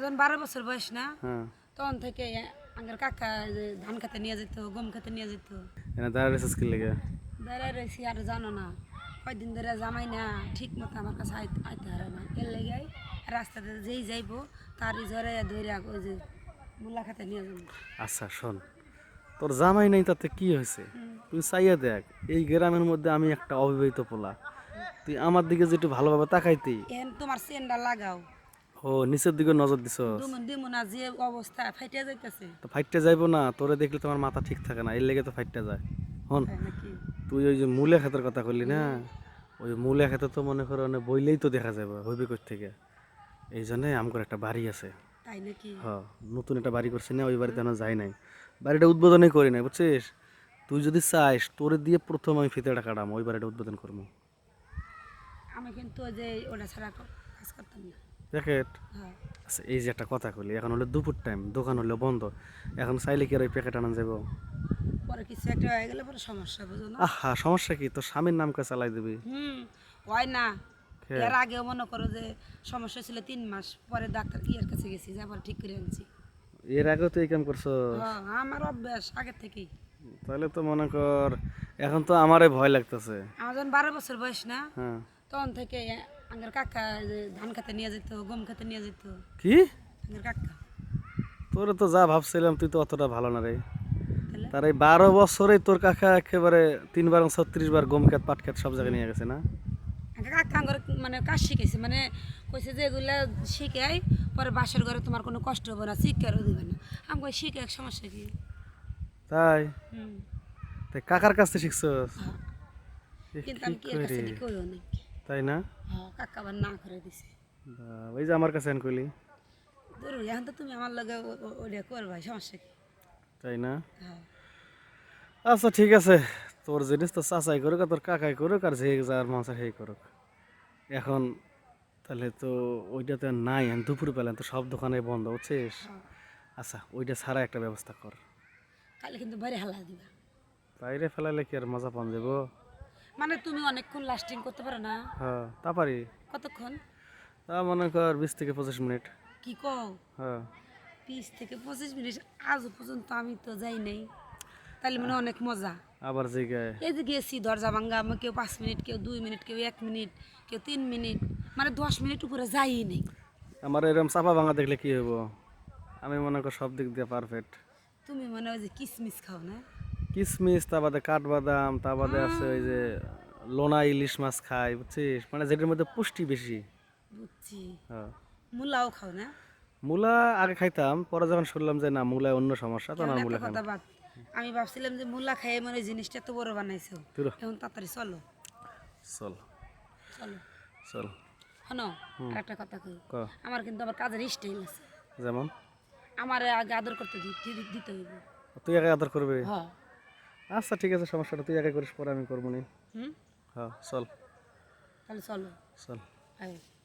যখন 12 বছর বয়স না হ্যাঁ তখন থেকে আঙ্গের কাকা যে ধান খেতে নিয়ে যেত গম খেতে নিয়ে যেত। এনে দাঁড়ায় কি লেগে দাঁড়ায় রয়েছি আর জানো না কয়দিন ধরে জামাই না ঠিক মতো আমার কাছে আইতে হারে না এর লেগে রাস্তাতে যেই যাইবো তারই ঝরে ধরে ওই যে মূলা খেতে নিয়ে যাবো। আচ্ছা শোন, তোর জামাই নাই তাতে কি হয়েছে? তুই চাইয়া দেখ, এই গ্রামের মধ্যে আমি একটা অবিবাহিত পোলা, তুই আমার দিকে যে একটু ভালোভাবে তাকাইতি। এখন তোমার চেনটা লাগাও ও নিচের দিকে নজর দিছস, দুমন দিমুনা যে অবস্থা ফাইটে যাইতেছে। তো ফাইটটা যাইবো না? তোরে দেখলে তোমার মাথা ঠিক থাকে না, এর লেগে তো ফাইটটা যায়। হন, তাই নাকি? তুই ওই যে মূলে ক্ষেতের কথা বললি না, ওই মূলে ক্ষেতে তো মনে করো বইলেই তো দেখা যাবে হইবে কই থেকে। এই জন্যে আমগর একটা বাড়ি আছে। তাই নাকি? হ, নতুন একটা বাড়ি করছি না, ওই বাড়িতে এখনো যাই নাই, বাড়িটা উদ্বোধনই করি নাই বুঝছিস। তুই যদি চাইস তোরে দিয়ে প্রথম আমি ফিতেটা কাটাম, ওই বাড়িটা উদ্বোধন করবো। আমি কিন্তু ওই যে ওটা ছাড়া কাজ করতাম না। প্যাকেট? হ্যাঁ আচ্ছা এই যে একটা কথা বলি, এখন হলে দুপুর টাইম, দোকান হলে বন্ধ, এখন চাইলে কি আর ওই প্যাকেট আনা যাবো? পরে কিছু একটা হয়ে গেলে পরে সমস্যা বুঝো না। আহা সমস্যা কি, তোর স্বামীর নামকে চালাই দিবি। হয় না। কে? এর আগেও মনে করো যে সমস্যা ছিল 3 মাস পরে ডাক্তার ইয়ের কাছে গেছি যাবার ঠিক করে আনছি। এর আগেও তুই এই কাম করছো? হ্যাঁ আমার অভ্যাস আগের থেকেই। তাহলে তো মনে কর, এখন তো আমারে ভয় লাগতেছে। আমার যখন 12 বছর বয়স না হ্যাঁ। তখন থেকে আঙ্গের কাকা যে ধান খেতে নিয়ে যেত গম খেতে নিয়ে যেত। কি? আঙ্গের কাকা তোরে তো যা ভাবছিলাম তুই তো অতটা ভালো না রে। তাহলে তার এই 12 বছরে তোর কাকা একেবারে 3 বার 36 বার গম খেত পাট খেত সব জায়গায় নিয়ে গেছে না? আঙ্গের কাকা আঙ্গর মানে কাজ শিখেছে মানে কইছে যে এগুলা শিখাই পরে বাসের ঘরে তোমার কোনো কষ্ট হবে না শিক্ষারও দিবে না। আমি কই শিখে এক সমস্যা কি? তাই? হুম তাই কাকার কাছ থেকে শিখছস? হ্যাঁ। এ কিন্তু কি আমি কি এর কাছে করে? দিকে ওই অনেক তাই না? কাকা আবার না করে দিছে। ওই যে আমার কাছে আন কইলি। ধরো এখন তো তুমি আমার লগে ওইটা করবা সমস্যা কি? তাই না? হ্যাঁ আচ্ছা ঠিক আছে, তোর জিনিস তো চাচাই করুক আর তোর কাকাই করুক আর যে যার মন চায় সেই করুক। এখন তাহলে তো ওইটাতে নাই, এখন দুপুরবেলা তো সব দোকানে বন্ধ বুঝছিস। হ্যাঁ আচ্ছা ওইটা ছাড়া একটা ব্যবস্থা কর। কালে কিন্তু বাড়ি হালা দিবা। বাইরে ফেলাইলে কি আর মজা পান যাবো? মানে তুমি অনেকক্ষণ লাস্টিং করতে পারো না? হ্যাঁ তা পারি। কতক্ষণ? তা মনে কর 20 থেকে 25 মিনিট। কি কও? হ্যাঁ 20 থেকে 25 মিনিট আজও পর্যন্ত আমি তো যাই নাই। তাহলে মানে অনেক মজা। আবার জায়গায় এই যে গেছি দরজা ভাঙ্গা কেউ 5 মিনিট কেউ 2 মিনিট কেউ 1 মিনিট কেউ 3 মিনিট মানে 10 মিনিট উপরে যাই নেই। আমার এরকম চাপা ভাঙা দেখলে কি হইব? আমি মনে কর সব দিক দিয়ে পারফেক্ট। তুমি মনে হয় যে কিসমিস খাও না? কিশমিশ, তা বাদে কাঠবাদাম, তা বাদে আছে ওই যে লোনা ইলিশ মাছ খাই বুঝছিস, মানে যেটার মধ্যে পুষ্টি বেশি। বুঝছি। হ্যাঁ মূলাও খাও না? মূলা আগে খাইতাম, পরে যখন শুনলাম যে না মূলায় অন্য সমস্যা, তখন কেমন আর এত মূলা খাই না। কথা বাদ। আমি ভাবছিলাম যে মূলা খাইয়ে মানে জিনিসটা এত বড় বানাইছো। তুই এখন তাড়াতাড়ি চলো চল চলো। চল। শোনো আর একটা কথা কই। ক। আমার কিন্তু আবার কাজের স্টাইল আছে। যেমন? আমার আগে আদর করতে দিতে হইব। তুই আগে আদর করবি? হ্যাঁ আচ্ছা ঠিক আছে, সমস্যাটা তুই আগে করিস পরে আমি করবো নি। হুম হ্যাঁ চল তাহলে চলো। চল। আয়